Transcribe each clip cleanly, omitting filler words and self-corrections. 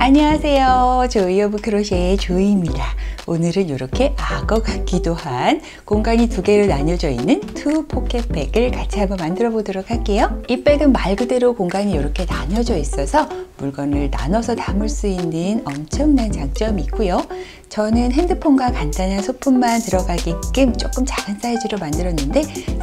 안녕하세요. 조이 오브 크로셰의 조이입니다. 오늘은 이렇게 악어 같기도 한 공간이 두 개로 나뉘어져 있는 투 포켓백을 같이 한번 만들어 보도록 할게요. 이 백은 말 그대로 공간이 이렇게 나뉘어져 있어서 물건을 나눠서 담을 수 있는 엄청난 장점이 있고요. 저는 핸드폰과 간단한 소품만 들어가게끔 조금 작은 사이즈로 만들었는데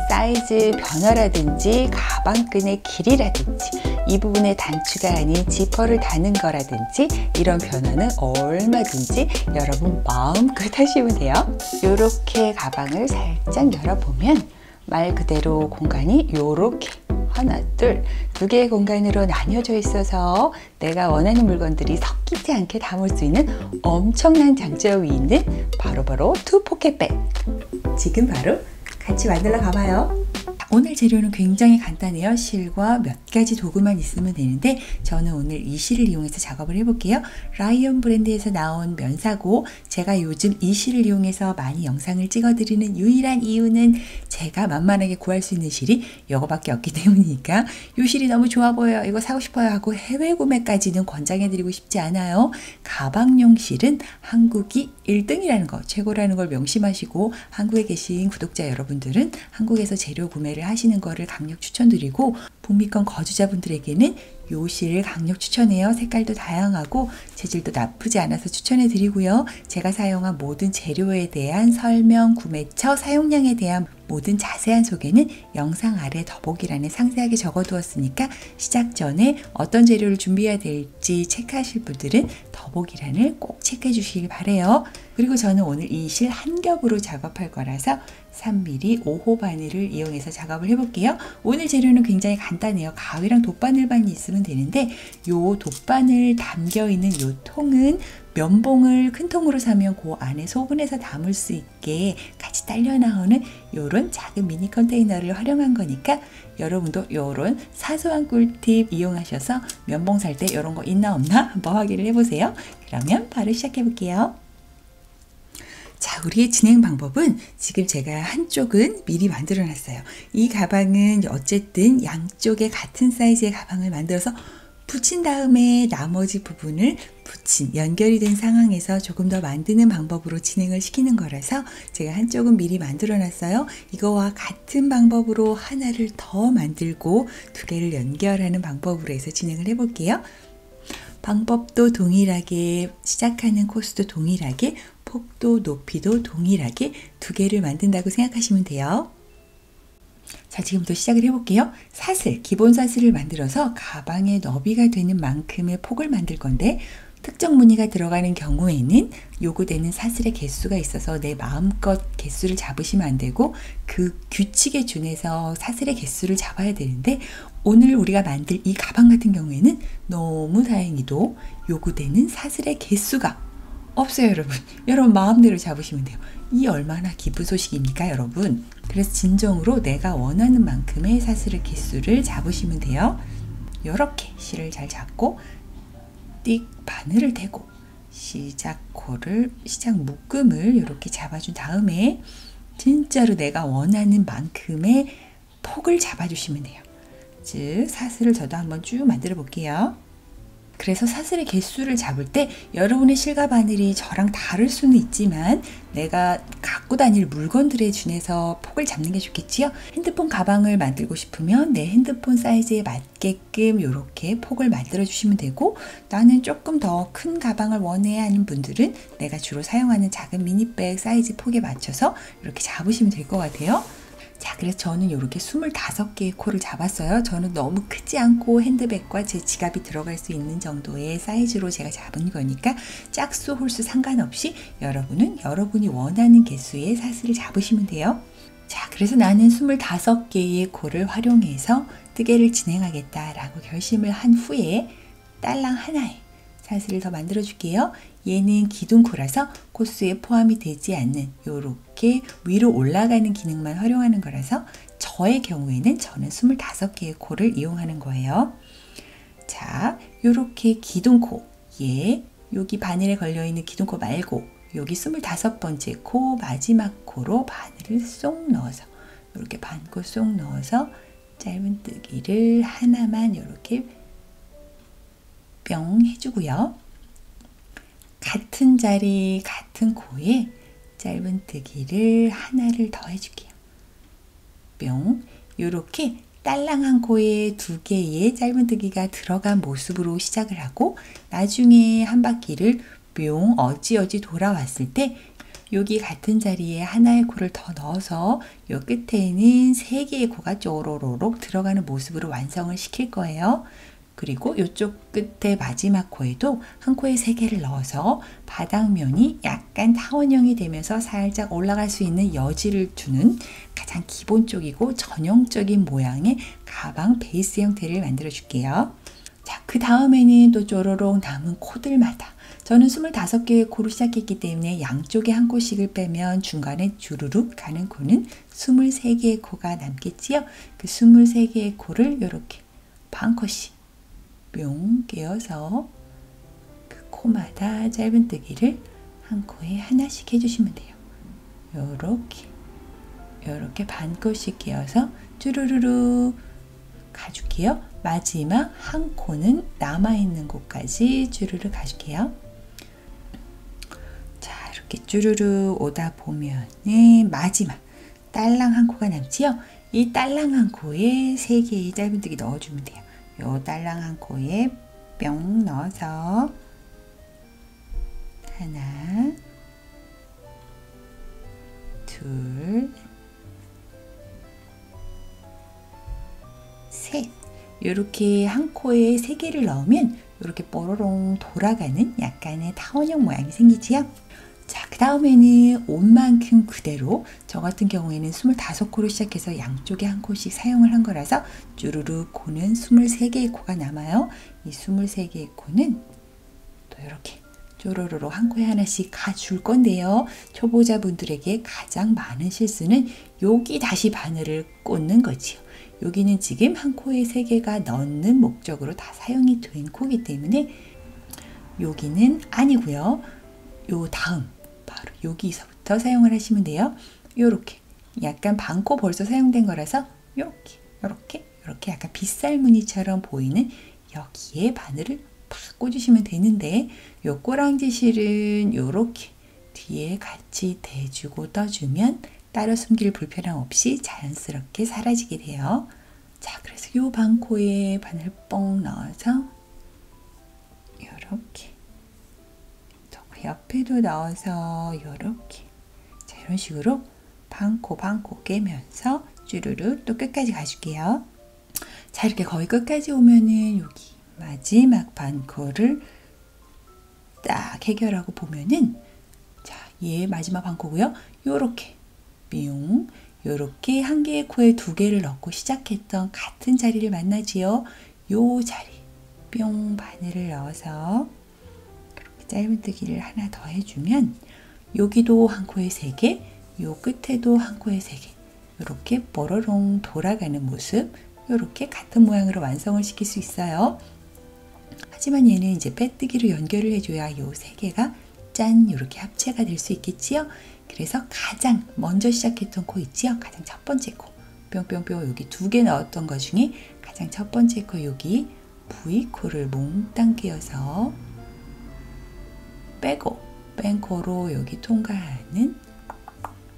사이즈 변화라든지 가방끈의 길이라든지 이 부분의 단추가 아닌 지퍼를 다는 거라든지 이런 변화는 얼마든지 여러분 마음껏 하시면 돼요. 이렇게 가방을 살짝 열어보면 말 그대로 공간이 이렇게 하나, 둘, 두 개의 공간으로 나뉘어져 있어서 내가 원하는 물건들이 섞이지 않게 담을 수 있는 엄청난 장점이 있는 바로 투 포켓백. 지금 바로 같이 만들러 가봐요. 오늘 재료는 굉장히 간단해요. 실과 몇 가지 도구만 있으면 되는데 저는 오늘 이 실을 이용해서 작업을 해볼게요. 라이언 브랜드에서 나온 면사고, 제가 요즘 이 실을 이용해서 많이 영상을 찍어드리는 유일한 이유는 제가 만만하게 구할 수 있는 실이 이거밖에 없기 때문이니까 이 실이 너무 좋아 보여요, 이거 사고 싶어요 하고 해외 구매까지는 권장해드리고 싶지 않아요. 가방용 실은 한국이 1등이라는 거, 최고라는 걸 명심하시고 한국에 계신 구독자 여러분들은 한국에서 재료 구매를 하시는 거를 강력 추천드리고, 북미권 거주자분들에게는 요 실을 강력 추천해요. 색깔도 다양하고 재질도 나쁘지 않아서 추천해 드리고요. 제가 사용한 모든 재료에 대한 설명, 구매처, 사용량에 대한 모든 자세한 소개는 영상 아래 더보기란에 상세하게 적어두었으니까 시작 전에 어떤 재료를 준비해야 될지 체크하실 분들은 더보기란을 꼭 체크해 주시길 바래요. 그리고 저는 오늘 이 실 한 겹으로 작업할 거라서 3mm 5호 바늘을 이용해서 작업을 해볼게요. 오늘 재료는 굉장히 간단해요. 가위랑 돗바늘만 있으면 되는데 요 돗바늘 담겨있는 요 통은 면봉을 큰 통으로 사면 그 안에 소분해서 담을 수 있게 같이 딸려 나오는 요런 작은 미니 컨테이너를 활용한 거니까 여러분도 요런 사소한 꿀팁 이용하셔서 면봉 살 때 요런 거 있나 없나 한번 확인을 해보세요. 그러면 바로 시작해 볼게요. 자, 우리의 진행 방법은 지금 제가 한쪽은 미리 만들어 놨어요. 이 가방은 어쨌든 양쪽에 같은 사이즈의 가방을 만들어서 붙인 다음에 나머지 부분을 연결이 된 상황에서 조금 더 만드는 방법으로 진행을 시키는 거라서 제가 한쪽은 미리 만들어 놨어요. 이거와 같은 방법으로 하나를 더 만들고 두 개를 연결하는 방법으로 해서 진행을 해 볼게요. 방법도 동일하게, 시작하는 코스도 동일하게, 폭도 높이도 동일하게 두 개를 만든다고 생각하시면 돼요. 자, 지금부터 시작을 해볼게요. 사슬, 기본 사슬을 만들어서 가방의 너비가 되는 만큼의 폭을 만들 건데 특정 무늬가 들어가는 경우에는 요구되는 사슬의 개수가 있어서 내 마음껏 개수를 잡으시면 안 되고 그 규칙에 준해서 사슬의 개수를 잡아야 되는데 오늘 우리가 만들 이 가방 같은 경우에는 너무 다행히도 요구되는 사슬의 개수가 없어요, 여러분. 여러분 마음대로 잡으시면 돼요. 이 얼마나 기쁜 소식입니까, 여러분? 그래서 진정으로 내가 원하는 만큼의 사슬의 개수를 잡으시면 돼요. 이렇게 실을 잘 잡고 띡 바늘을 대고 시작 묶음을 이렇게 잡아준 다음에 진짜로 내가 원하는 만큼의 폭을 잡아주시면 돼요. 즉 사슬을 저도 한번 쭉 만들어 볼게요. 그래서 사슬의 개수를 잡을 때 여러분의 실과 바늘이 저랑 다를 수는 있지만 내가 갖고 다닐 물건들에 준해서 폭을 잡는 게 좋겠지요. 핸드폰 가방을 만들고 싶으면 내 핸드폰 사이즈에 맞게끔 이렇게 폭을 만들어 주시면 되고, 나는 조금 더 큰 가방을 원해 하는 분들은 내가 주로 사용하는 작은 미니백 사이즈 폭에 맞춰서 이렇게 잡으시면 될 것 같아요. 자, 그래서 저는 이렇게 25개의 코를 잡았어요. 저는 너무 크지 않고 핸드백과 제 지갑이 들어갈 수 있는 정도의 사이즈로 제가 잡은 거니까 짝수, 홀수 상관없이 여러분은 여러분이 원하는 개수의 사슬을 잡으시면 돼요. 자, 그래서 나는 25개의 코를 활용해서 뜨개를 진행하겠다라고 결심을 한 후에 딸랑 하나의 사슬을 더 만들어 줄게요. 얘는 기둥코라서 코스에 포함이 되지 않는 이렇게 위로 올라가는 기능만 활용하는 거라서 저의 경우에는 저는 25개의 코를 이용하는 거예요. 자, 이렇게 기둥코, 여기 바늘에 걸려있는 기둥코 말고 여기 25번째 코, 마지막 코로 바늘을 쏙 넣어서 이렇게 반코 쏙 넣어서 짧은 뜨기를 하나만 이렇게 뿅 해주고요. 같은 자리, 같은 코에 짧은뜨기를 하나를 더 해줄게요. 뿅. 요렇게 딸랑한 코에 2개의 짧은뜨기가 들어간 모습으로 시작을 하고 나중에 한 바퀴를 뿅 어찌어찌 돌아왔을 때 여기 같은 자리에 하나의 코를 더 넣어서 요 끝에는 3개의 코가 쪼로로록 들어가는 모습으로 완성을 시킬 거예요. 그리고 이쪽 끝에 마지막 코에도 한 코에 3개를 넣어서 바닥면이 약간 타원형이 되면서 살짝 올라갈 수 있는 여지를 주는 가장 기본적이고 전형적인 모양의 가방 베이스 형태를 만들어 줄게요. 자, 그 다음에는 또 쪼로록 남은 코들마다 저는 25개의 코로 시작했기 때문에 양쪽에 한 코씩을 빼면 중간에 주르륵 가는 코는 23개의 코가 남겠지요. 그 23개의 코를 이렇게 반 코씩 뿅 끼워서 그 코마다 짧은뜨기를 한 코에 하나씩 해주시면 돼요. 요렇게 반 코씩 끼워서 쭈루루루 가줄게요. 마지막 한 코는 남아있는 곳까지 쭈루루 가줄게요. 자, 이렇게 쭈루루 오다 보면은 마지막 딸랑 한 코가 남지요. 이 딸랑한 코에 3개의 짧은뜨기 넣어주면 돼요. 요 딸랑한 코에 뿅 넣어서 하나, 둘, 셋. 이렇게 한 코에 3개를 넣으면 이렇게 뽀로롱 돌아가는 약간의 타원형 모양이 생기지요. 자, 그 다음에는 온 만큼 그대로 저 같은 경우에는 25코로 시작해서 양쪽에 한 코씩 사용을 한 거라서 쭈루루 코는 23개의 코가 남아요. 이 23개의 코는 또 이렇게 쪼로로로 한 코에 하나씩 가줄 건데요. 초보자분들에게 가장 많은 실수는 여기 다시 바늘을 꽂는 거지요. 여기는 지금 한 코에 3개가 넣는 목적으로 다 사용이 된 코이기 때문에 여기는 아니고요. 요 다음 바로 여기서부터 사용을 하시면 돼요. 요렇게 약간 반코 벌써 사용된 거라서 요렇게 약간 빗살무늬처럼 보이는 여기에 바늘을 팍 꽂으시면 되는데 요 꼬랑지 실은 요렇게 뒤에 같이 대주고 떠주면 따로 숨길 불편함 없이 자연스럽게 사라지게 돼요. 자, 그래서 요 반코에 바늘 뻥 넣어서 요렇게 또 그 옆에도 넣어서 요렇게 자, 이런 식으로 반코 깨면서 쭈루루 또 끝까지 가줄게요. 자, 이렇게 거의 끝까지 오면은 여기 마지막 반코를 딱 해결하고 보면은 자, 얘 마지막 반코고요. 요렇게 뿅 요렇게 한 개의 코에 2개를 넣고 시작했던 같은 자리를 만나지요. 요 자리 뿅 바늘을 넣어서 그렇게 짧은뜨기를 하나 더 해주면 여기도 한 코에 3개, 요 끝에도 한 코에 3개 이렇게 뽀로롱 돌아가는 모습 이렇게 같은 모양으로 완성을 시킬 수 있어요. 하지만 얘는 이제 빼뜨기로 연결을 해줘야 요 3개가 짠 이렇게 합체가 될 수 있겠지요. 그래서 가장 먼저 시작했던 코 있지요. 가장 첫 번째 코 뿅뿅뿅 여기 2개 넣었던 것 중에 가장 첫 번째 코 여기 V코를 몽땅 끼워서 빼고 뺀 코로 여기 통과하는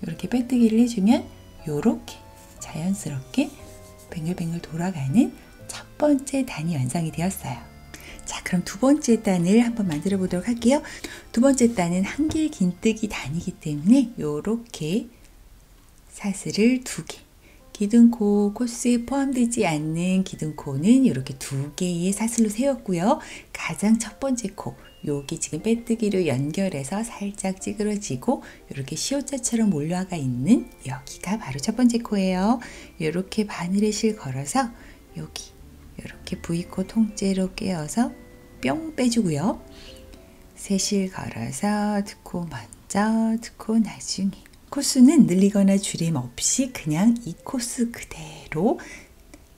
이렇게 빼뜨기를 해주면 이렇게 자연스럽게 뱅글뱅글 돌아가는 첫 번째 단이 완성이 되었어요. 자, 그럼 두 번째 단을 한번 만들어 보도록 할게요. 두 번째 단은 한길 긴뜨기 단이기 때문에 이렇게 사슬을 2개 기둥코 코스에 포함되지 않는 기둥코는 이렇게 2개의 사슬로 세웠고요. 가장 첫 번째 코 여기 지금 빼뜨기로 연결해서 살짝 찌그러지고 이렇게 시옷자처럼 올라가 있는 여기가 바로 첫 번째 코예요. 이렇게 바늘에 실 걸어서 여기 이렇게 V코 통째로 끼워서 뿅 빼주고요. 세실 걸어서 2코 먼저 2코 나중에 코수는 늘리거나 줄임 없이 그냥 이 코스 그대로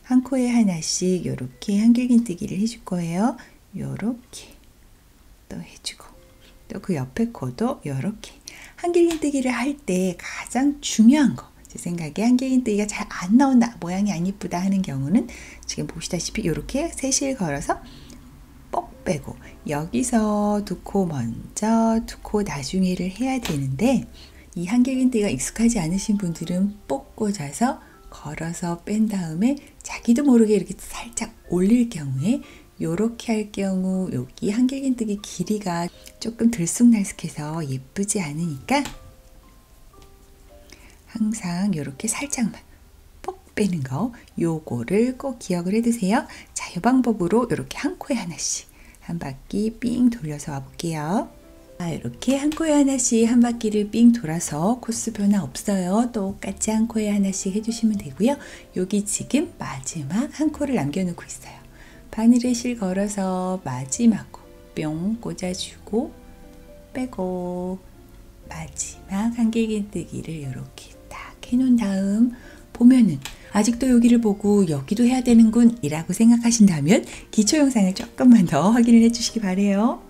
한 코에 하나씩 이렇게 한길긴뜨기를 해줄 거예요. 이렇게 또 해주고 또 그 옆에 코도 이렇게 한길긴뜨기를 할 때 가장 중요한 거 제 생각에 한길긴뜨기가 잘 안 나온다 모양이 안 이쁘다 하는 경우는 지금 보시다시피 이렇게 세실 걸어서 뽁 빼고 여기서 두 코 먼저, 두 코 나중에를 해야 되는데 이 한길긴뜨기가 익숙하지 않으신 분들은 뽁 꽂아서 걸어서 뺀 다음에 자기도 모르게 이렇게 살짝 올릴 경우에 요렇게 할 경우 여기 한길긴뜨기 길이가 조금 들쑥날쑥해서 예쁘지 않으니까 항상 요렇게 살짝만 뽁 빼는 거 요거를 꼭 기억을 해두세요. 자, 이 방법으로 이렇게 한 코에 하나씩 한 바퀴 삥 돌려서 와볼게요. 자, 이렇게 한 코에 하나씩 한 바퀴를 삥 돌아서 코스 변화 없어요. 똑같이 한 코에 하나씩 해주시면 되고요. 여기 지금 마지막 한 코를 남겨놓고 있어요. 바늘에 실 걸어서 마지막 코 뿅 꽂아주고 빼고 마지막 한길긴뜨기를 이렇게 딱 해놓은 다음 보면은 아직도 여기를 보고 여기도 해야 되는군 이라고 생각하신다면 기초 영상을 조금만 더 확인을 해주시기 바래요.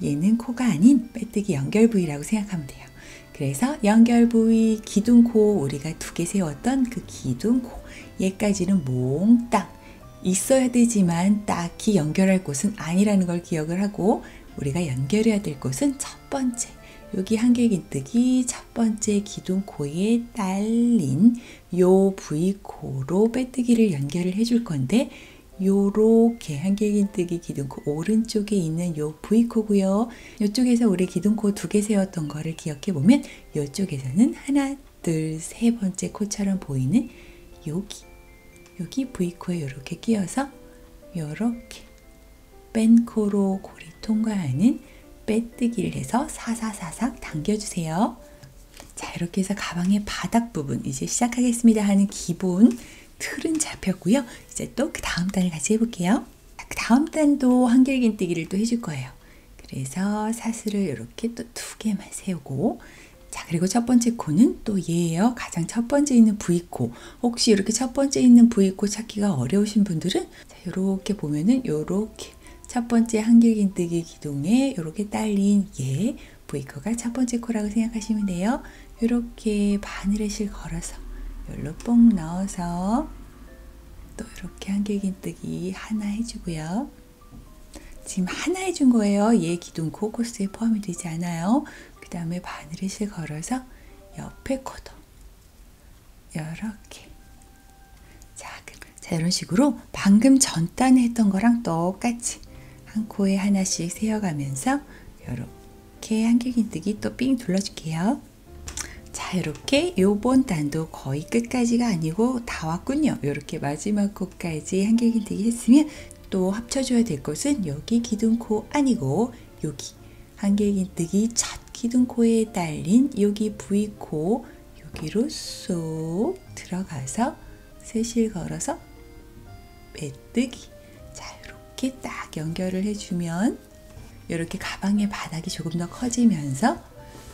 얘는 코가 아닌 빼뜨기 연결 부위라고 생각하면 돼요. 그래서 연결 부위 기둥코 우리가 두 개 세웠던 그 기둥코 얘까지는 몽땅 있어야 되지만 딱히 연결할 곳은 아니라는 걸 기억을 하고 우리가 연결해야 될 곳은 첫 번째 여기 한길긴뜨기 첫 번째 기둥코에 딸린 요 부위코로 빼뜨기를 연결을 해줄 건데 요렇게 한길긴뜨기 기둥코 오른쪽에 있는 요 부위코고요. 요쪽에서 우리 기둥코 두 개 세웠던 거를 기억해 보면 요쪽에서는 하나, 둘, 세 번째 코처럼 보이는 여기 부위코에 이렇게 끼워서 요렇게 뺀 코로 고리 통과하는 빼뜨기를 해서 사사사삭 당겨주세요. 자, 이렇게 해서 가방의 바닥 부분 이제 시작하겠습니다 하는 기본 틀은 잡혔고요. 이제 또 그 다음 단을 같이 해볼게요. 그 다음 단도 한길긴뜨기를 또 해줄 거예요. 그래서 사슬을 이렇게 또 두 개만 세우고 자, 그리고 첫 번째 코는 또 얘예요. 가장 첫 번째 있는 부위코. 혹시 이렇게 첫 번째 있는 부위코 찾기가 어려우신 분들은 자, 이렇게 보면은 이렇게 첫 번째 한길긴뜨기 기둥에 이렇게 딸린 얘 부위코가 첫 번째 코라고 생각하시면 돼요. 이렇게 바늘에 실 걸어서 여기로 뽕 넣어서 또 이렇게 한길긴뜨기 하나 해주고요. 지금 하나 해준 거예요. 얘 기둥코 코스에 포함이 되지 않아요. 그 다음에 바늘에 실 걸어서 옆에 코도 이렇게 자, 이런 식으로 방금 전 단에 했던 거랑 똑같이 한 코에 하나씩 세어가면서 이렇게 한길긴뜨기 또 삥 둘러줄게요. 자, 이렇게 요번 단도 거의 끝까지가 아니고 다 왔군요. 이렇게 마지막 코까지 한길긴뜨기 했으면 또 합쳐줘야 될 것은 여기 기둥코 아니고 여기 한길긴뜨기 첫 기둥코에 딸린 여기 부위코 여기로 쏙 들어가서 세실 걸어서 빼뜨기. 자, 이렇게 딱 연결을 해주면 이렇게 가방의 바닥이 조금 더 커지면서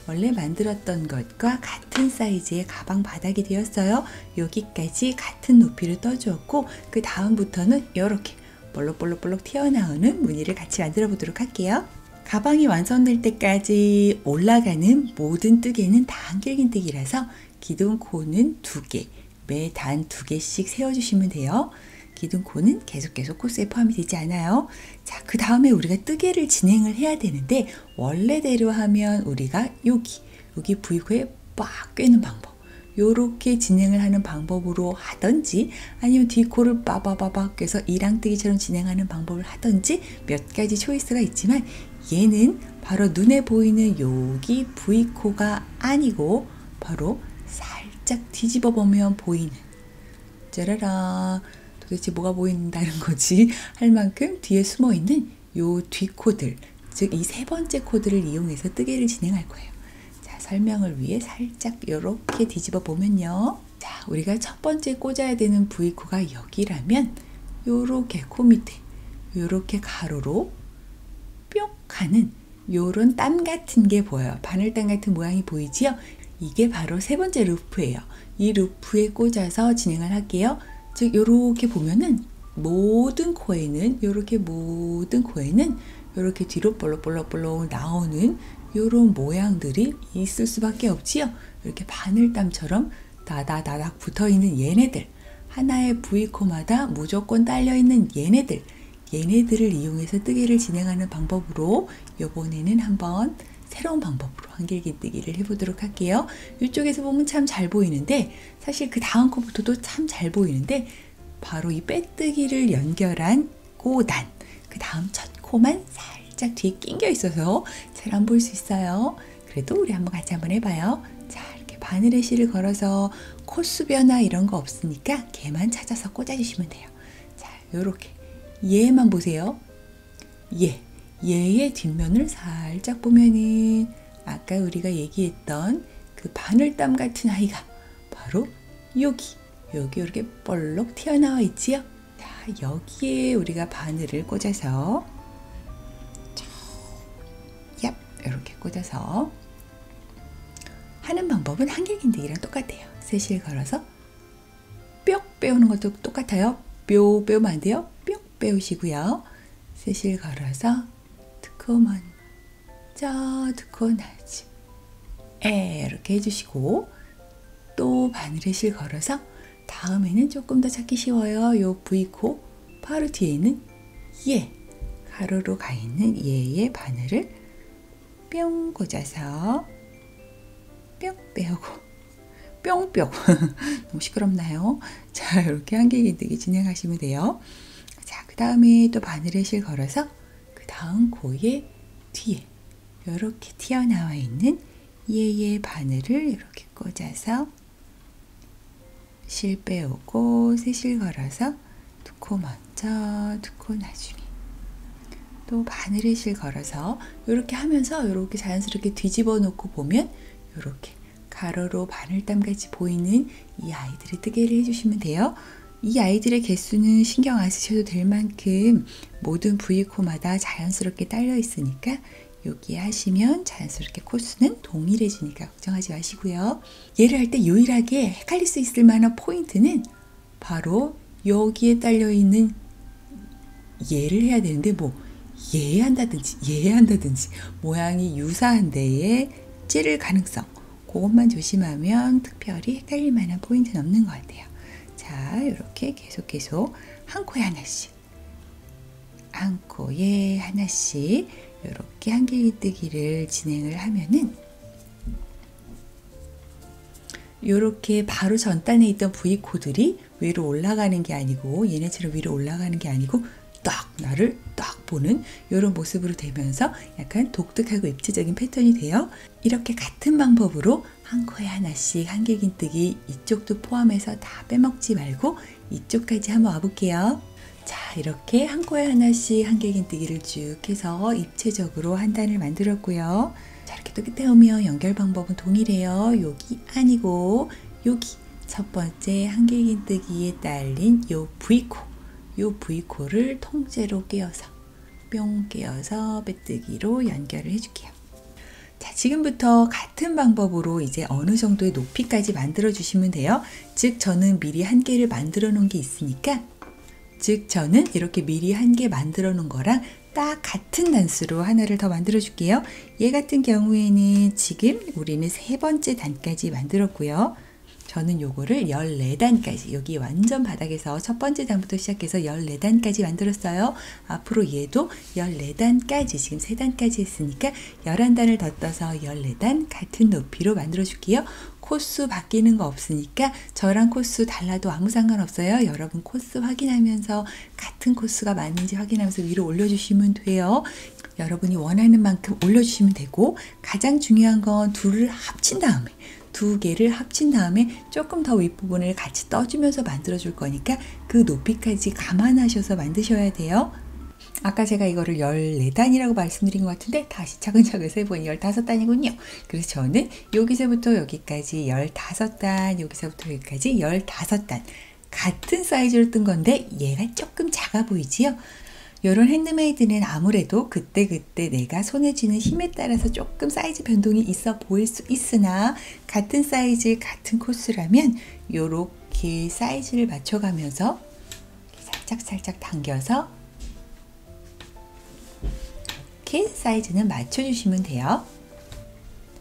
원래 만들었던 것과 같은 사이즈의 가방 바닥이 되었어요. 여기까지 같은 높이를 떠주었고 그 다음부터는 이렇게 볼록볼록볼록 튀어나오는 무늬를 같이 만들어 보도록 할게요. 가방이 완성될 때까지 올라가는 모든 뜨개는 다 한길긴뜨기라서 기둥코는 두 개, 매 단 두 개씩 세워주시면 돼요. 기둥코는 계속 코스에 포함이 되지 않아요. 자, 그 다음에 우리가 뜨개를 진행을 해야 되는데 원래대로 하면 우리가 여기 부위코에 빡 꿰는 방법 요렇게 진행을 하는 방법으로 하든지 아니면 뒷코를 빠바바박 꿰서 이랑뜨기처럼 진행하는 방법을 하든지 몇 가지 초이스가 있지만 얘는 바로 눈에 보이는 여기 부위코가 아니고 바로 살짝 뒤집어 보면 보이는 짜라라 도대체 뭐가 보인다는 거지 할 만큼 뒤에 숨어 있는 요 뒷코들 즉 이 세 번째 코드를 이용해서 뜨개를 진행할 거예요. 자, 설명을 위해 살짝 이렇게 뒤집어 보면요. 자, 우리가 첫 번째 꽂아야 되는 부위코가 여기라면 요렇게 코 밑에 요렇게 가로로 뿅 하는 요런 땀 같은 게 보여요. 바늘땀 같은 모양이 보이지요? 이게 바로 세 번째 루프예요. 이 루프에 꽂아서 진행을 할게요. 즉 요렇게 보면은 모든 코에는 이렇게 뒤로 볼록볼록볼록 나오는 요런 모양들이 있을 수밖에 없지요. 이렇게 바늘땀처럼 다다다닥 붙어있는 얘네들 하나의 부위코마다 무조건 딸려있는 얘네들 얘네들을 이용해서 뜨개를 진행하는 방법으로 이번에는 한번 새로운 방법으로 한길긴뜨기를 해보도록 할게요. 이쪽에서 보면 참 잘 보이는데 사실 그 다음 코부터도 참 잘 보이는데 바로 이 빼뜨기를 연결한 꼬단 그 다음 첫 코만 살짝 뒤에 낑겨 있어서 잘 안 보일 수 있어요. 그래도 우리 한번 같이 한번 해봐요. 자, 이렇게 바늘에 실을 걸어서 코수 변화 이런 거 없으니까 걔만 찾아서 꽂아주시면 돼요. 자, 요렇게 얘만 보세요. 얘의 뒷면을 살짝 보면은 아까 우리가 얘기했던 그 바늘땀 같은 아이가 바로 여기 이렇게 볼록 튀어나와 있지요. 자, 여기에 우리가 바늘을 꽂아서 이렇게 꽂아서 하는 방법은 한길긴뜨기랑 똑같아요. 세실 걸어서 뿅 빼오는 것도 똑같아요. 뿅 빼오면 안 돼요. 뿅 빼오시고요. 세실 걸어서 듣고 먼저 듣고 나지 이렇게 해주시고 또 바늘에 실 걸어서 다음에는 조금 더 찾기 쉬워요. 요 V코 바로 뒤에 있는 얘 가로로 가 있는 얘의 바늘을 뿅 꽂아서 뿅 빼오고 뿅뿅 너무 시끄럽나요? 자, 이렇게 한길긴뜨기 진행하시면 돼요. 자, 그 다음에 또 바늘에 실 걸어서 그 다음 코의 뒤에 이렇게 튀어나와 있는 얘의 바늘을 이렇게 꽂아서 실 빼오고 세실 걸어서 두 코 먼저 두 코 나중에 또 바늘에 실 걸어서 이렇게 하면서 이렇게 자연스럽게 뒤집어 놓고 보면 이렇게 가로로 바늘땀 같이 보이는 이 아이들의 뜨개를 해주시면 돼요. 이 아이들의 개수는 신경 안 쓰셔도 될 만큼 모든 V코마다 자연스럽게 딸려 있으니까 여기에 하시면 자연스럽게 코수는 동일해지니까 걱정하지 마시고요. 얘를 할 때 유일하게 헷갈릴 수 있을 만한 포인트는 바로 여기에 딸려 있는 얘를 해야 되는데 얘 한다든지 모양이 유사한 데에 찌를 가능성 그것만 조심하면 특별히 헷갈릴 만한 포인트는 없는 것 같아요. 자, 이렇게 계속 한 코에 하나씩 한 코에 하나씩 이렇게 한길긴뜨기를 진행을 하면은 이렇게 바로 전단에 있던 V코들이 위로 올라가는 게 아니고 얘네처럼 위로 올라가는 게 아니고 나를 딱 보는 이런 모습으로 되면서 약간 독특하고 입체적인 패턴이 돼요. 이렇게 같은 방법으로 한 코에 하나씩 한길긴뜨기 이쪽도 포함해서 다 빼먹지 말고 이쪽까지 한번 와볼게요. 자, 이렇게 한 코에 하나씩 한길긴뜨기를 쭉 해서 입체적으로 한 단을 만들었고요. 자, 이렇게 또 끝에 오면 연결 방법은 동일해요. 여기 아니고 여기 첫 번째 한길긴뜨기에 딸린 요 V코를 통째로 깨어서 뿅 깨어서 빼뜨기로 연결을 해줄게요. 자, 지금부터 같은 방법으로 이제 어느 정도의 높이까지 만들어 주시면 돼요. 즉 저는 미리 한 개를 만들어 놓은 게 있으니까 저는 이렇게 미리 한 개 만들어 놓은 거랑 딱 같은 단수로 하나를 더 만들어 줄게요. 얘 같은 경우에는 지금 우리는 세 번째 단까지 만들었고요. 저는 요거를 14단까지 여기 완전 바닥에서 첫 번째 단부터 시작해서 14단까지 만들었어요. 앞으로 얘도 14단까지 지금 3단까지 했으니까 11단을 더 떠서 14단 같은 높이로 만들어 줄게요. 코수 바뀌는 거 없으니까 저랑 코수 달라도 아무 상관없어요. 여러분 코수 확인하면서 같은 코수가 맞는지 확인하면서 위로 올려주시면 돼요. 여러분이 원하는 만큼 올려주시면 되고 가장 중요한 건 두 개를 합친 다음에 조금 더 윗부분을 같이 떠주면서 만들어 줄 거니까 그 높이까지 감안하셔서 만드셔야 돼요. 아까 제가 이거를 14단이라고 말씀드린 것 같은데 다시 차근차근 세보니 15단이군요. 그래서 저는 여기서부터 여기까지 15단, 여기서부터 여기까지 15단 같은 사이즈로 뜬 건데 얘가 조금 작아 보이지요? 이런 핸드메이드는 아무래도 그때그때 내가 손에 쥐는 힘에 따라서 조금 사이즈 변동이 있어 보일 수 있으나 같은 사이즈, 같은 코스라면 이렇게 사이즈를 맞춰가면서 살짝 당겨서 이렇게 사이즈는 맞춰주시면 돼요.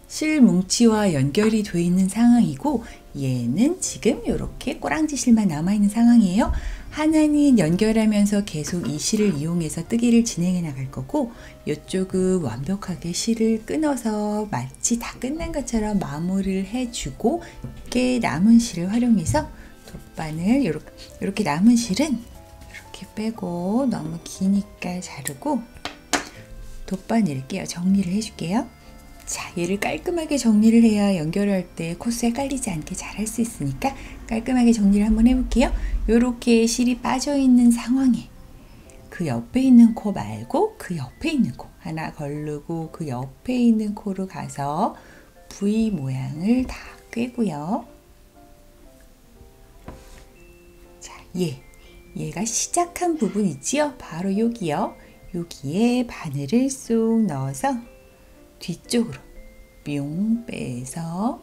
실 뭉치와 연결이 되어 있는 상황이고 얘는 지금 이렇게 꼬랑지 실만 남아있는 상황이에요. 하나는 연결하면서 계속 이 실을 이용해서 뜨기를 진행해 나갈 거고, 이쪽은 완벽하게 실을 끊어서 마치 다 끝난 것처럼 마무리를 해주고, 이렇게 남은 실을 활용해서 돗바늘, 이렇게 남은 실은 이렇게 빼고, 너무 기니까 자르고 돗바늘 끼워 정리를 해줄게요. 자, 얘를 깔끔하게 정리를 해야 연결할 때 코스에 깔리지 않게 잘 할 수 있으니까 깔끔하게 정리를 한번 해볼게요. 이렇게 실이 빠져 있는 상황에 그 옆에 있는 코 말고 그 옆에 있는 코 하나 걸르고 그 옆에 있는 코로 가서 V 모양을 다 꿰고요. 자, 얘가 시작한 부분 있지요? 바로 여기요. 여기에 바늘을 쏙 넣어서 뒤쪽으로 뿅 빼서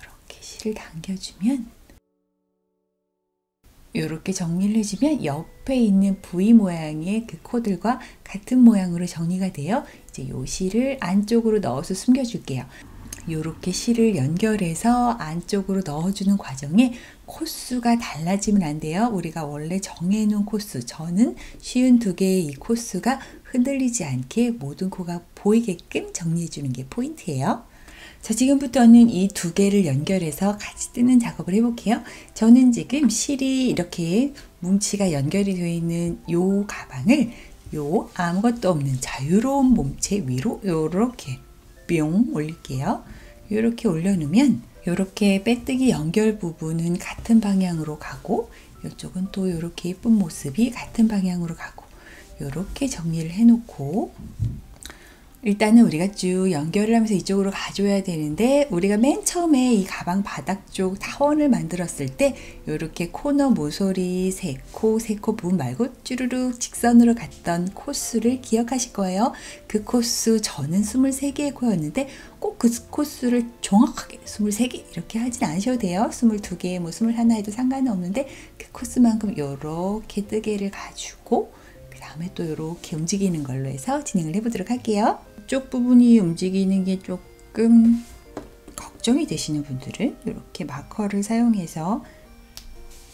이렇게 실을 당겨주면, 이렇게 정리를 해주면 옆에 있는 V 모양의 그 코들과 같은 모양으로 정리가 돼요. 이제 이 실을 안쪽으로 넣어서 숨겨줄게요. 이렇게 실을 연결해서 안쪽으로 넣어주는 과정에 코수가 달라지면 안 돼요. 우리가 원래 정해놓은 코수, 저는 쉬운 2개의 이 코수가 흔들리지 않게 모든 코가 보이게끔 정리해주는 게 포인트예요. 자, 지금부터는 이 2개를 연결해서 같이 뜨는 작업을 해볼게요. 저는 지금 실이 이렇게 뭉치가 연결이 되어 있는 이 가방을 아무것도 없는 자유로운 몸체 위로 이렇게 뿅 올릴게요. 이렇게 올려놓으면 이렇게 빼뜨기 연결 부분은 같은 방향으로 가고, 이쪽은 또 이렇게 예쁜 모습이 같은 방향으로 가고, 이렇게 정리를 해놓고, 일단은 우리가 쭉 연결을 하면서 이쪽으로 가줘야 되는데, 우리가 맨 처음에 이 가방 바닥 쪽 타원을 만들었을 때 이렇게 코너 모서리 3코 부분 말고 쭈루룩 직선으로 갔던 코수를 기억하실 거예요. 그 코수, 저는 23개의 코였는데 꼭 그 코수를 정확하게 23개 이렇게 하진 않으셔도 돼요. 22개, 21 해도 상관은 없는데 그 코수만큼 이렇게 뜨개를 가지고 그 다음에 또 이렇게 움직이는 걸로 해서 진행을 해보도록 할게요. 이쪽 부분이 움직이는 게 조금 걱정이 되시는 분들은 이렇게 마커를 사용해서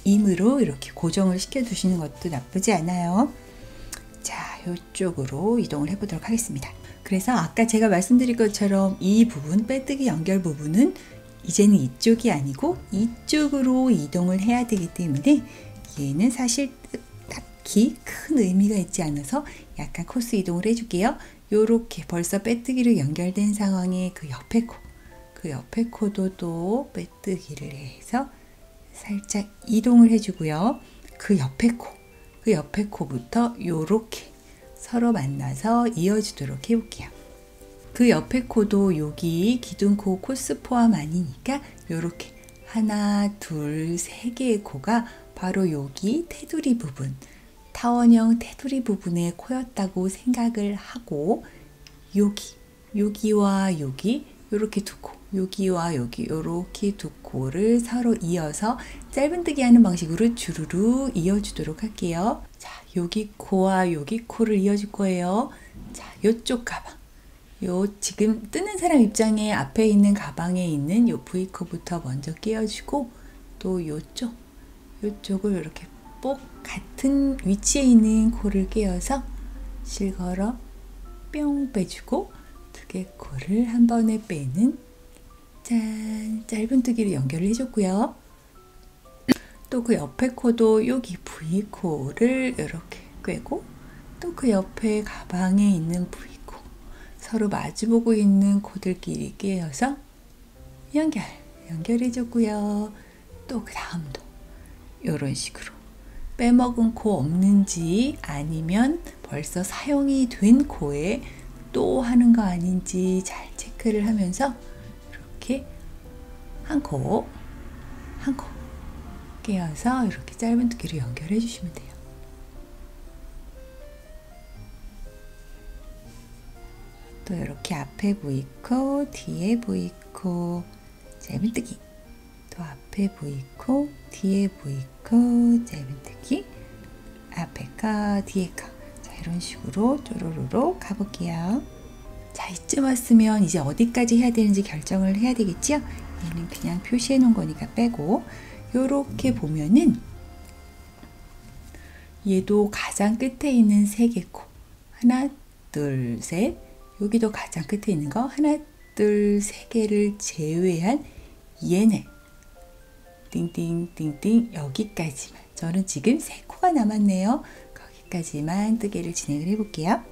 임으로 이렇게 고정을 시켜 두시는 것도 나쁘지 않아요. 자, 이쪽으로 이동을 해보도록 하겠습니다. 그래서 아까 제가 말씀드린 것처럼 이 부분, 빼뜨기 연결 부분은 이제는 이쪽이 아니고 이쪽으로 이동을 해야 되기 때문에 얘는 사실 딱히 큰 의미가 있지 않아서 약간 코스 이동을 해줄게요. 요렇게 벌써 빼뜨기로 연결된 상황에 그 옆에 코도 또 빼뜨기를 해서 살짝 이동을 해주고요. 그 옆에 코부터 요렇게 서로 만나서 이어주도록 해볼게요. 그 옆에 코도 여기 기둥코 코스 포함 아니니까 요렇게 하나, 둘, 3개의 코가 바로 여기 테두리 부분, 타원형 테두리 부분의 코였다고 생각을 하고, 여기와 여기 요렇게 2코, 여기와 여기 요렇게 2코를 서로 이어서 짧은뜨기 하는 방식으로 주르르 이어주도록 할게요. 자, 여기 코와 여기 코를 이어줄 거예요. 자, 요쪽 가방, 지금 뜨는 사람 입장에 앞에 있는 가방에 있는 요 V코부터 먼저 끼워주고, 또 요쪽을 이렇게 꼭 같은 위치에 있는 코를 끼워서 실걸어 뿅 빼주고, 2개 코를 한 번에 빼는 짠, 짧은뜨기로 연결을 해줬고요. 또 그 옆에 코도 여기 V코를 이렇게 꿰고, 또 그 옆에 가방에 있는 V코, 서로 마주보고 있는 코들끼리 끼워서 연결해줬고요. 또 그 다음도 이런 식으로 빼먹은 코 없는지, 아니면 벌써 사용이 된 코에 또 하는 거 아닌지 잘 체크를 하면서 이렇게 한 코 끼워서 이렇게 짧은뜨기로 연결해 주시면 돼요. 또 이렇게 앞에 V코, 뒤에 V코, 짧은뜨기, 또 앞에 V코, 뒤에 V코, 짧은뜨기, 앞에 거, 뒤에 거. 자, 이런 식으로 쪼로로로 가볼게요. 자, 이쯤 왔으면 이제 어디까지 해야 되는지 결정을 해야 되겠죠? 얘는 그냥 표시해 놓은 거니까 빼고, 요렇게 보면은 얘도 가장 끝에 있는 3개 코. 하나, 둘, 셋. 여기도 가장 끝에 있는 거 하나, 둘, 3개를 제외한 얘네. 띵띵띵띵 여기까지만. 저는 지금 3코가 남았네요. 거기까지만 뜨개를 진행을 해볼게요.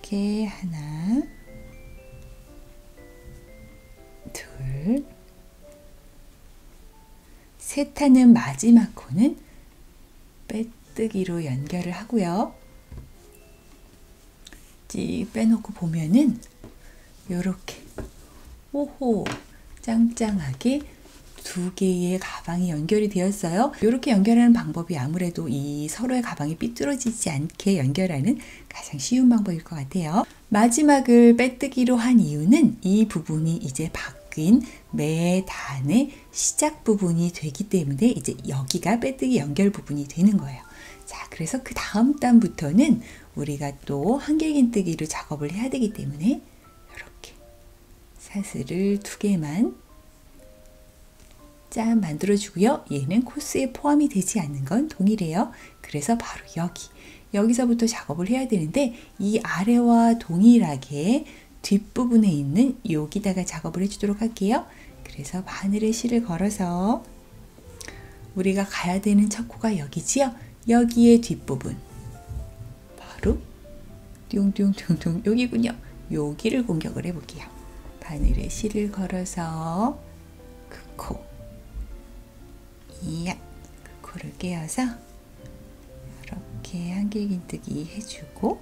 이렇게 하나, 둘, 셋 하는 마지막 코는 빼뜨기로 연결을 하고요. 찍 빼놓고 보면은 요렇게 오호 짱짱하게 2개의 가방이 연결이 되었어요. 이렇게 연결하는 방법이 아무래도 이 서로의 가방이 삐뚤어지지 않게 연결하는 가장 쉬운 방법일 것 같아요. 마지막을 빼뜨기로 한 이유는 이 부분이 이제 바뀐 매단의 시작 부분이 되기 때문에 이제 여기가 빼뜨기 연결 부분이 되는 거예요. 자, 그래서 그 다음 단부터는 우리가 또 한길긴뜨기로 작업을 해야 되기 때문에 이렇게 사슬을 2개만 짠 만들어주고요. 얘는 코스에 포함이 되지 않는 건 동일해요. 그래서 바로 여기서부터 작업을 해야 되는데 이 아래와 동일하게 뒷부분에 있는 여기다가 작업을 해주도록 할게요. 그래서 바늘에 실을 걸어서 우리가 가야 되는 첫 코가 여기지요. 여기에 뒷부분 바로 뚱뚱뚱뚱 여기군요. 여기를 공격을 해볼게요. 바늘에 실을 걸어서 그 코, 이야, 그 코를 깨어서 이렇게 한길긴뜨기 해주고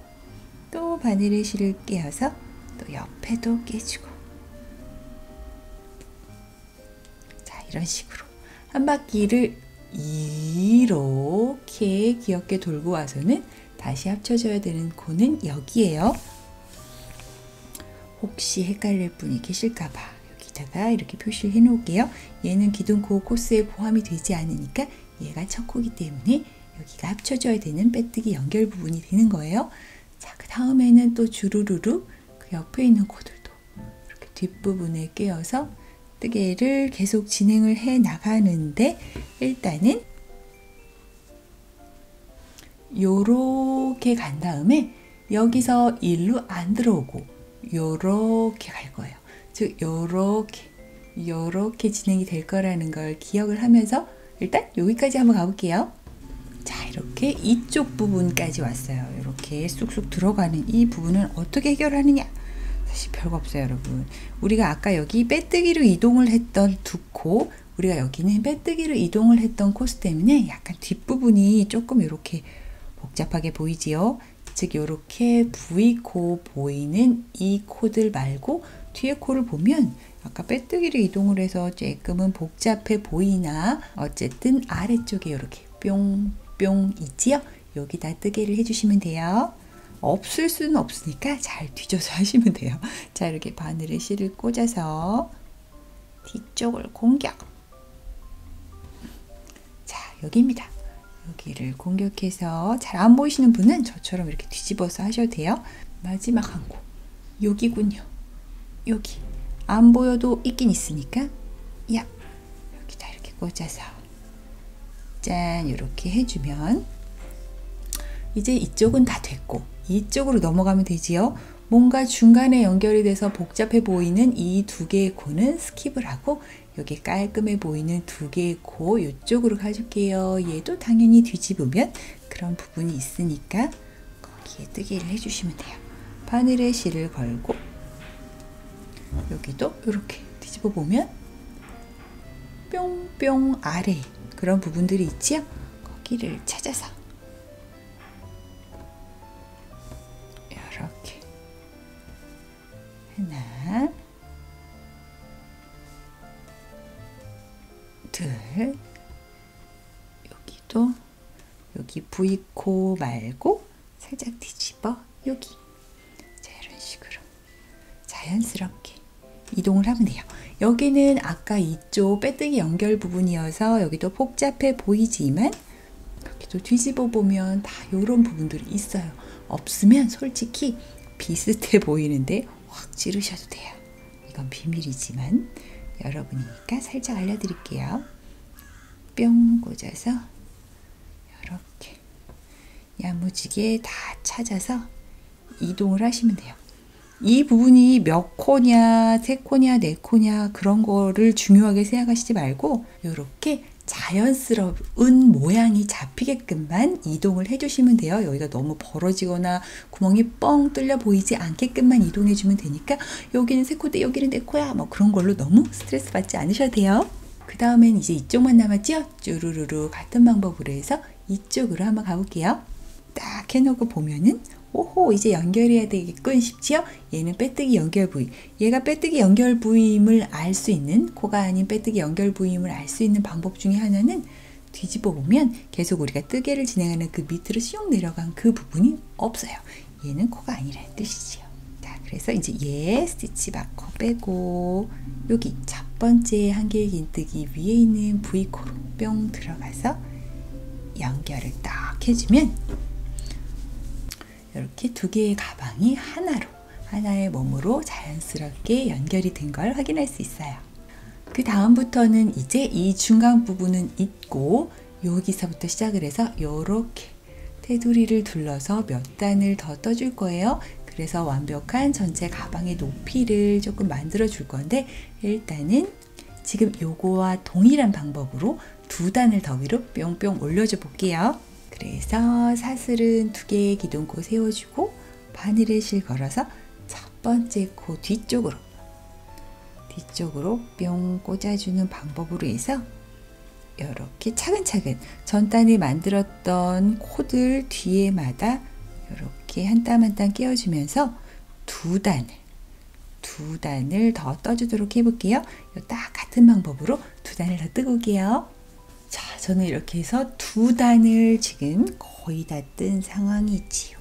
또 바늘에 실을 깨어서 또 옆에도 깨주고 자 이런 식으로 한 바퀴를 이렇게 귀엽게 돌고 와서는 다시 합쳐줘야 되는 코는 여기에요. 혹시 헷갈릴 분이 계실까봐 여기다가 이렇게 표시를 해 놓을게요. 얘는 기존 코 코스에 포함이 되지 않으니까 얘가 첫 코기 때문에 여기가 합쳐줘야 되는 빼뜨기 연결 부분이 되는 거예요. 자, 그 다음에는 또 주르르르 그 옆에 있는 코들도 이렇게 뒷부분에 끼워서 뜨개를 계속 진행을 해 나가는데 일단은 요렇게 간 다음에 여기서 일로 안 들어오고 요렇게 갈 거예요. 즉 요렇게 진행이 될 거라는 걸 기억을 하면서 일단 여기까지 한번 가볼게요. 자, 이렇게 이쪽 부분까지 왔어요. 이렇게 쑥쑥 들어가는 이 부분은 어떻게 해결하느냐? 사실 별거 없어요, 여러분. 우리가 아까 여기 빼뜨기로 이동을 했던 2코, 우리가 여기는 빼뜨기로 이동을 했던 코스 때문에 약간 뒷부분이 조금 이렇게 복잡하게 보이지요? 즉 이렇게 V코 보이는 이 코들 말고 뒤에 코를 보면 아까 빼뜨기로 이동을 해서 조금은 복잡해 보이나 어쨌든 아래쪽에 이렇게 뿅뿅 있지요? 여기다 뜨개를 해주시면 돼요. 없을 수는 없으니까 잘 뒤져서 하시면 돼요. 자, 이렇게 바늘에 실을 꽂아서 뒤쪽을 공격. 자, 여기입니다. 여기를 공격해서 잘 안 보이시는 분은 저처럼 이렇게 뒤집어서 하셔도 돼요. 마지막 한 코 여기군요. 여기 안 보여도 있긴 있으니까 야 여기다 이렇게 꽂아서 짠 이렇게 해주면 이제 이쪽은 다 됐고 이쪽으로 넘어가면 되지요. 뭔가 중간에 연결이 돼서 복잡해 보이는 이 2개의 코는 스킵을 하고 여기 깔끔해 보이는 2개의 코 이쪽으로 가줄게요. 얘도 당연히 뒤집으면 그런 부분이 있으니까 거기에 뜨개를 해주시면 돼요. 바늘에 실을 걸고 여기도 이렇게 뒤집어 보면 뿅뿅 아래 그런 부분들이 있지요. 거기를 찾아서 이렇게 하나 둘 여기도 여기 V코 말고 살짝 뒤집어 여기 자 이런 식으로 자연스럽게 이동을 하면 돼요. 여기는 아까 이쪽 빼뜨기 연결 부분이어서 여기도 복잡해 보이지만 여기도 뒤집어 보면 다 이런 부분들이 있어요. 없으면 솔직히 비슷해 보이는데 확 찌르셔도 돼요. 이건 비밀이지만 여러분이니까 살짝 알려드릴게요. 뿅 꽂아서 이렇게 야무지게 다 찾아서 이동을 하시면 돼요. 이 부분이 몇 코냐, 세 코냐, 네 코냐 그런 거를 중요하게 생각하시지 말고 이렇게 자연스러운 모양이 잡히게끔만 이동을 해주시면 돼요. 여기가 너무 벌어지거나 구멍이 뻥 뚫려 보이지 않게끔만 이동해주면 되니까 여기는 세 코인데 여기는 네 코야 뭐 그런 걸로 너무 스트레스 받지 않으셔도 돼요. 그 다음엔 이제 이쪽만 남았죠? 쭈루루루 같은 방법으로 해서 이쪽으로 한번 가볼게요. 딱 해놓고 보면은 오호 이제 연결해야 되겠군 싶지요? 얘는 빼뜨기 연결 부위. 얘가 빼뜨기 연결 부위임을 알 수 있는 코가 아닌 빼뜨기 연결 부위임을 알 수 있는 방법 중에 하나는 뒤집어 보면 계속 우리가 뜨개를 진행하는 그 밑으로 쑥 내려간 그 부분이 없어요. 얘는 코가 아니라는 뜻이지요. 자, 그래서 이제 얘 스티치 마커 빼고 여기 첫 번째 한길 긴뜨기 위에 있는 V코로 뿅 들어가서 연결을 딱 해주면 이렇게 두 개의 가방이 하나의 몸으로 자연스럽게 연결이 된 걸 확인할 수 있어요. 그 다음부터는 이제 이 중간 부분은 있고 여기서부터 시작을 해서 이렇게 테두리를 둘러서 몇 단을 더 떠줄 거예요. 그래서 완벽한 전체 가방의 높이를 조금 만들어 줄 건데 일단은 지금 요거와 동일한 방법으로 두 단을 더 위로 뿅뿅 올려줘 볼게요. 그래서 사슬은 두 개의 기둥코 세워주고 바늘에 실 걸어서 첫 번째 코 뒤쪽으로 뿅 꽂아주는 방법으로 해서 이렇게 차근차근 전단에 만들었던 코들 뒤에마다 이렇게 한 땀 한 땀 끼워주면서 두 단을 더 떠주도록 해볼게요. 딱 같은 방법으로 두 단을 더 뜨고 올게요. 자, 저는 이렇게 해서 두 단을 지금 거의 다 뜬 상황이지요.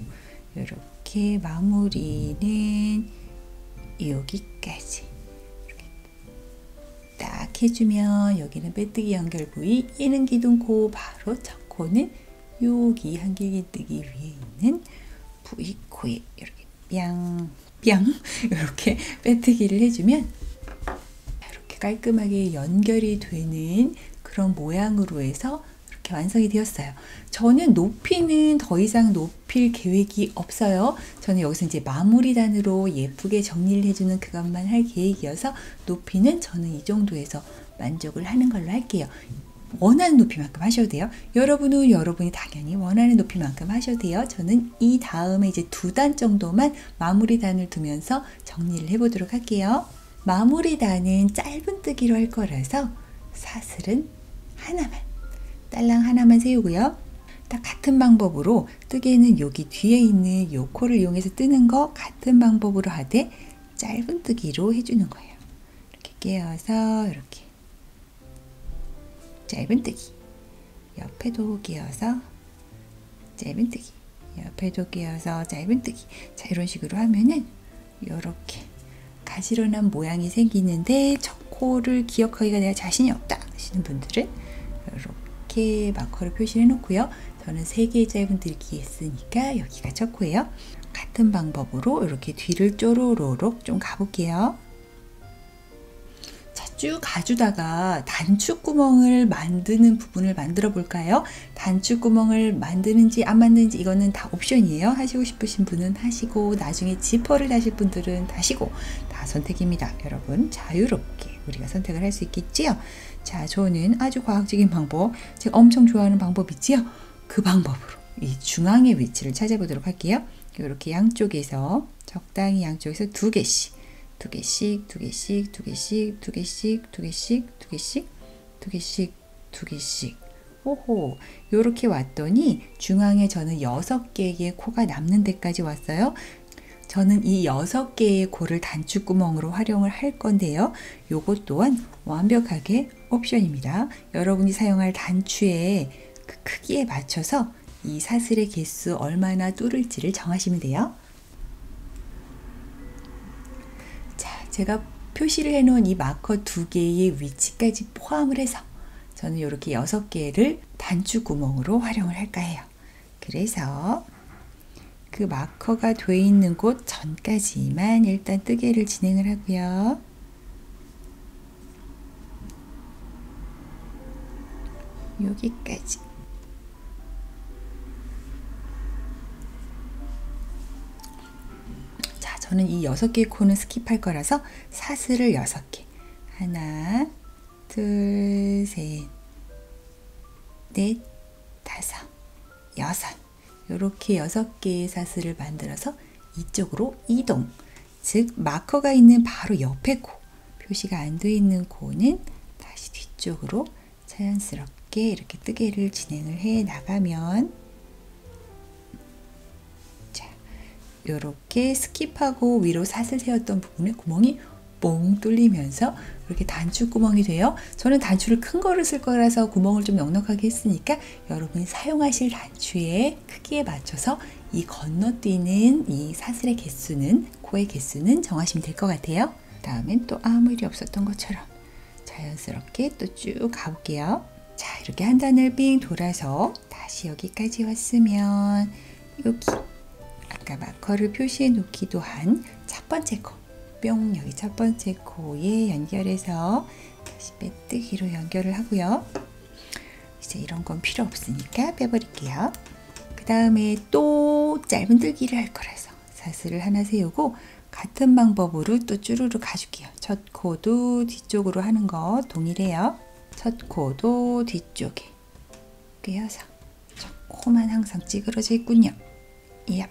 이렇게 마무리는 여기까지 이렇게 딱 해주면 여기는 빼뜨기 연결 부위, 얘는 기둥코, 바로 첫 코는 여기 한길 긴뜨기 위에 있는 V코에 이렇게 뿅 이렇게 빼뜨기를 해주면 이렇게 깔끔하게 연결이 되는 그런 모양으로 해서 이렇게 완성이 되었어요. 저는 높이는 더 이상 높일 계획이 없어요. 저는 여기서 이제 마무리단으로 예쁘게 정리를 해주는 그것만 할 계획이어서 높이는 저는 이 정도에서 만족을 하는 걸로 할게요. 원하는 높이만큼 하셔도 돼요. 여러분은 여러분이 당연히 원하는 높이만큼 하셔도 돼요. 저는 이 다음에 이제 두 단 정도만 마무리단을 두면서 정리를 해보도록 할게요. 마무리단은 짧은 뜨기로 할 거라서 사슬은 딸랑 하나만 세우고요. 딱 같은 방법으로 뜨개는 여기 뒤에 있는 요 코를 이용해서 뜨는 거 같은 방법으로 하되 짧은 뜨기로 해주는 거예요. 이렇게 끼워서 이렇게 짧은 뜨기, 옆에도 끼워서 짧은 뜨기, 옆에도 끼워서 짧은 뜨기. 자, 이런 식으로 하면은 이렇게 가지런한 모양이 생기는데 저 코를 기억하기가 내가 자신이 없다 하시는 분들은 이렇게 마커로 표시해 놓고요. 저는 3개의 짧은 뜨기 했으니까 여기가 첫 코예요. 같은 방법으로 이렇게 뒤를 쪼로로록 좀 가볼게요. 자, 쭉 가주다가 단추구멍을 만드는 부분을 만들어 볼까요? 단추구멍을 만드는지 안 만드는지 이거는 다 옵션이에요. 하시고 싶으신 분은 하시고 나중에 지퍼를 다실 분들은 다시고 다 선택입니다. 여러분 자유롭게 우리가 선택을 할 수 있겠지요? 자, 저는 아주 과학적인 방법, 제가 엄청 좋아하는 방법 있지요? 그 방법으로 이 중앙의 위치를 찾아보도록 할게요. 이렇게 양쪽에서 적당히 양쪽에서 두 개씩 오호, 요렇게 왔더니 중앙에 저는 6개의 코가 남는 데까지 왔어요. 저는 이 6개의 코를 단추구멍으로 활용을 할 건데요. 요것 또한 완벽하게 옵션입니다. 여러분이 사용할 단추의 그 크기에 맞춰서 이 사슬의 개수 얼마나 뚫을지를 정하시면 돼요. 자, 제가 표시를 해놓은 이 마커 2개의 위치까지 포함을 해서 저는 이렇게 6개를 단추구멍으로 활용을 할까 해요. 그래서 그 마커가 돼 있는 곳 전까지만 일단 뜨개를 진행을 하고요. 여기까지. 자, 저는 이 6개의 코는 스킵할 거라서 사슬을 6개. 하나, 둘, 셋, 넷, 다섯, 여섯. 이렇게 6개의 사슬을 만들어서 이쪽으로 이동. 즉 마커가 있는 바로 옆에 코, 표시가 안 돼 있는 코는 다시 뒤쪽으로 자연스럽게 이렇게 뜨개를 진행을 해 나가면, 자, 이렇게 스킵하고 위로 사슬 세웠던 부분에 구멍이 뽕 뚫리면서 이렇게 단추 구멍이 돼요. 저는 단추를 큰 거를 쓸 거라서 구멍을 좀 넉넉하게 했으니까 여러분이 사용하실 단추의 크기에 맞춰서 이 건너뛰는 이 사슬의 개수는, 코의 개수는 정하시면 될 것 같아요. 다음엔 또 아무 일이 없었던 것처럼 자연스럽게 또 쭉 가볼게요. 자, 이렇게 한 단을 삥 돌아서 다시 여기까지 왔으면 여기 아까 마커를 표시해 놓기도 한 첫 번째 코, 뿅, 여기 첫 번째 코에 연결해서 다시 빼뜨기로 연결을 하고요. 이제 이런 건 필요 없으니까 빼버릴게요. 그 다음에 또 짧은 뜨기를 할 거라서 사슬을 하나 세우고 같은 방법으로 또 쭈루루 가줄게요. 첫 코도 뒤쪽으로 하는 거 동일해요. 첫 코도 뒤쪽에 꿰어서 첫 코만 항상 찌그러져 있군요. 야.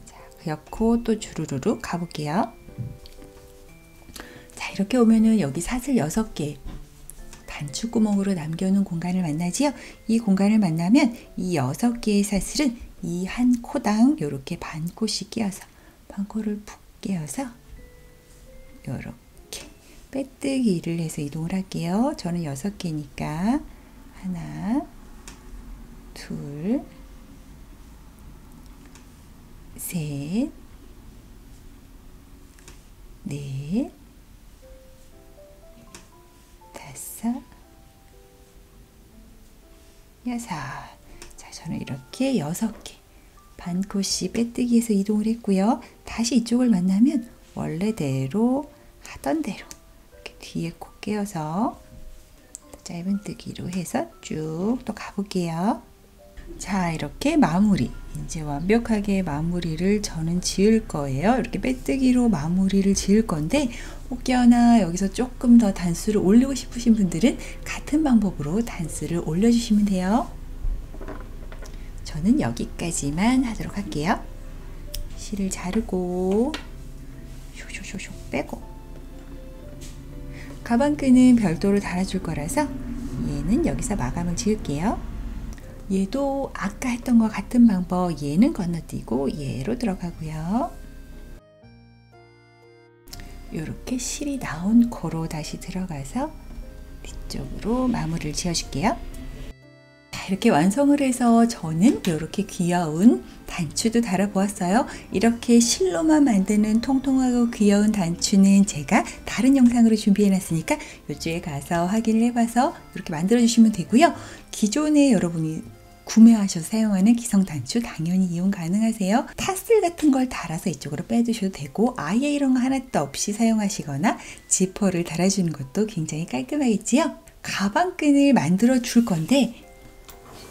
자, 그 옆코 또 주르르르 가볼게요. 자, 이렇게 오면은 여기 사슬 6개 단추구멍으로 남겨놓은 공간을 만나지요. 이 공간을 만나면 이 6개의 사슬은 이 한 코당 이렇게 반 코씩 끼워서, 반 코를 푹 끼워서 이렇게 빼뜨기를 해서 이동을 할게요. 저는 6개니까 하나, 둘, 셋, 넷, 다섯, 여섯. 자, 저는 이렇게 6개 반 코씩 빼뜨기해서 이동을 했고요. 다시 이쪽을 만나면 원래대로 하던 대로 이렇게 뒤에 코 꿰어서 짧은 뜨기로 해서 쭉 또 가볼게요. 자, 이렇게 마무리. 이제 완벽하게 마무리를 저는 지을 거예요. 이렇게 빼뜨기로 마무리를 지을 건데 혹여나 여기서 조금 더 단수를 올리고 싶으신 분들은 같은 방법으로 단수를 올려주시면 돼요. 저는 여기까지만 하도록 할게요. 실을 자르고 ሾ쇼쇼쇼 빼고, 가방끈은 별도로 달아줄 거라서 얘는 여기서 마감을 지을게요. 얘도 아까 했던 것 같은 방법, 얘는 건너뛰고 얘로 들어가고요. 이렇게 실이 나온 코로 다시 들어가서 뒤쪽으로 마무리를 지어줄게요. 자, 이렇게 완성을 해서 저는 이렇게 귀여운 단추도 달아보았어요. 이렇게 실로만 만드는 통통하고 귀여운 단추는 제가 다른 영상으로 준비해 놨으니까 이쪽에 가서 확인을 해봐서 이렇게 만들어 주시면 되고요. 기존에 여러분이 구매하셔서 사용하는 기성 단추 당연히 이용 가능하세요. 타슬 같은 걸 달아서 이쪽으로 빼두셔도 되고, 아예 이런 거 하나도 없이 사용하시거나 지퍼를 달아주는 것도 굉장히 깔끔하겠지요. 가방끈을 만들어 줄 건데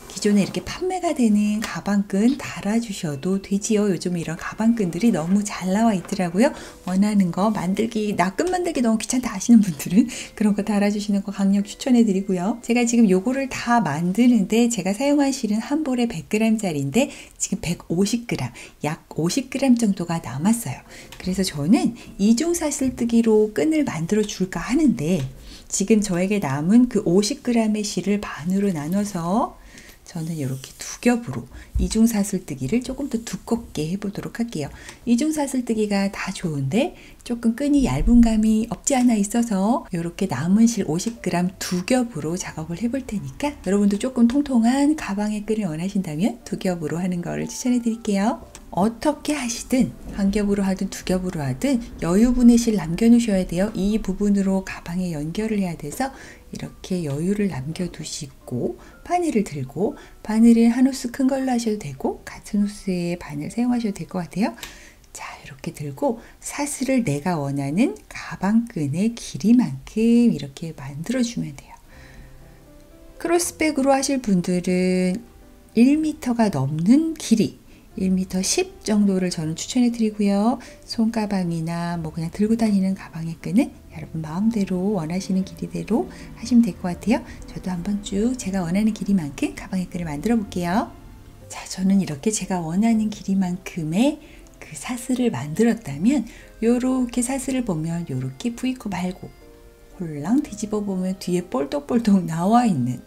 기존에 이렇게 판매가 되는 가방끈 달아주셔도 되지요. 요즘 이런 가방끈들이 너무 잘 나와 있더라고요. 원하는 거 만들기, 나 끈 만들기 너무 귀찮다 하시는 분들은 그런 거 달아주시는 거 강력 추천해 드리고요. 제가 지금 요거를 다 만드는데 제가 사용한 실은 한 볼에 100g짜리인데 지금 150g, 약 50g 정도가 남았어요. 그래서 저는 이중 사슬뜨기로 끈을 만들어 줄까 하는데 지금 저에게 남은 그 50g의 실을 반으로 나눠서 저는 이렇게 두 겹으로 이중 사슬뜨기를 조금 더 두껍게 해보도록 할게요. 이중 사슬뜨기가 다 좋은데 조금 끈이 얇은 감이 없지 않아 있어서 이렇게 남은 실 50g 두 겹으로 작업을 해볼 테니까 여러분도 조금 통통한 가방의 끈을 원하신다면 두 겹으로 하는 거를 추천해 드릴게요. 어떻게 하시든 한 겹으로 하든 두 겹으로 하든 여유분의 실 남겨놓으셔야 돼요. 이 부분으로 가방에 연결을 해야 돼서 이렇게 여유를 남겨두시고 바늘을 들고, 바늘은 한 호스 큰 걸로 하셔도 되고 같은 호스의 바늘 사용하셔도 될 것 같아요. 자, 이렇게 들고 사슬을 내가 원하는 가방끈의 길이만큼 이렇게 만들어주면 돼요. 크로스백으로 하실 분들은 1m가 넘는 길이 1m 10 정도를 저는 추천해 드리고요. 손가방이나 뭐 그냥 들고 다니는 가방의 끈은 여러분 마음대로 원하시는 길이대로 하시면 될 것 같아요. 저도 한번 쭉 제가 원하는 길이만큼 가방의 끈을 만들어 볼게요. 자, 저는 이렇게 제가 원하는 길이만큼의 그 사슬을 만들었다면 요렇게 사슬을 보면 요렇게 V코 말고 홀랑 뒤집어 보면 뒤에 볼떡볼떡 나와 있는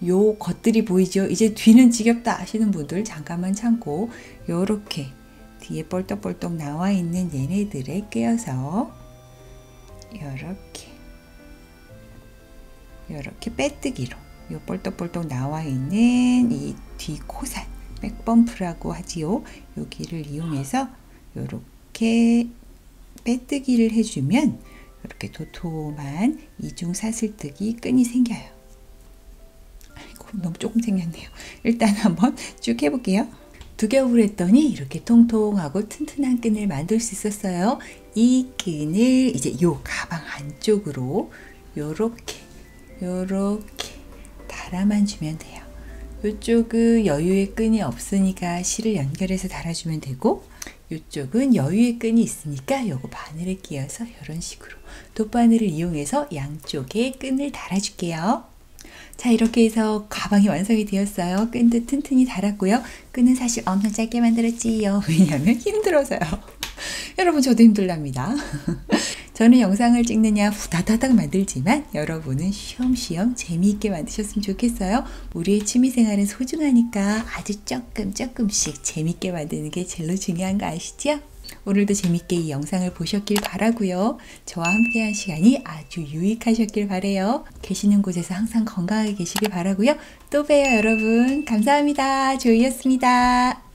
요 것들이 보이죠? 이제 뒤는 지겹다 하시는 분들 잠깐만 참고 요렇게 뒤에 볼떡볼떡 나와 있는 얘네들에 꿰어서 요렇게 빼뜨기로 요 볼떡볼떡 나와 있는 이 뒤 코산 백범프라고 하지요. 여기를 이용해서 요렇게 빼뜨기를 해주면 이렇게 도톰한 이중 사슬뜨기 끈이 생겨요. 아이고, 너무 조금 생겼네요. 일단 한번 쭉 해볼게요. 2겹을 했더니 이렇게 통통하고 튼튼한 끈을 만들 수 있었어요. 이 끈을 이제 요 가방 안쪽으로 요렇게 달아만 주면 돼요. 이쪽은 여유의 끈이 없으니까 실을 연결해서 달아주면 되고, 이쪽은 여유의 끈이 있으니까 요거 바늘에 끼워서 이런 식으로 돗바늘을 이용해서 양쪽에 끈을 달아줄게요. 자, 이렇게 해서 가방이 완성이 되었어요. 끈도 튼튼히 달았고요. 끈은 사실 엄청 짧게 만들었지요. 왜냐하면 힘들어서요. 여러분, 저도 힘들랍니다. 저는 영상을 찍느냐 후다다닥 만들지만 여러분은 쉬엄쉬엄 재미있게 만드셨으면 좋겠어요. 우리의 취미생활은 소중하니까 아주 조금씩 재미있게 만드는 게 제일 중요한 거 아시죠? 오늘도 재미있게 이 영상을 보셨길 바라고요. 저와 함께한 시간이 아주 유익하셨길 바라요. 계시는 곳에서 항상 건강하게 계시길 바라고요. 또 봬요, 여러분. 감사합니다. 조이였습니다.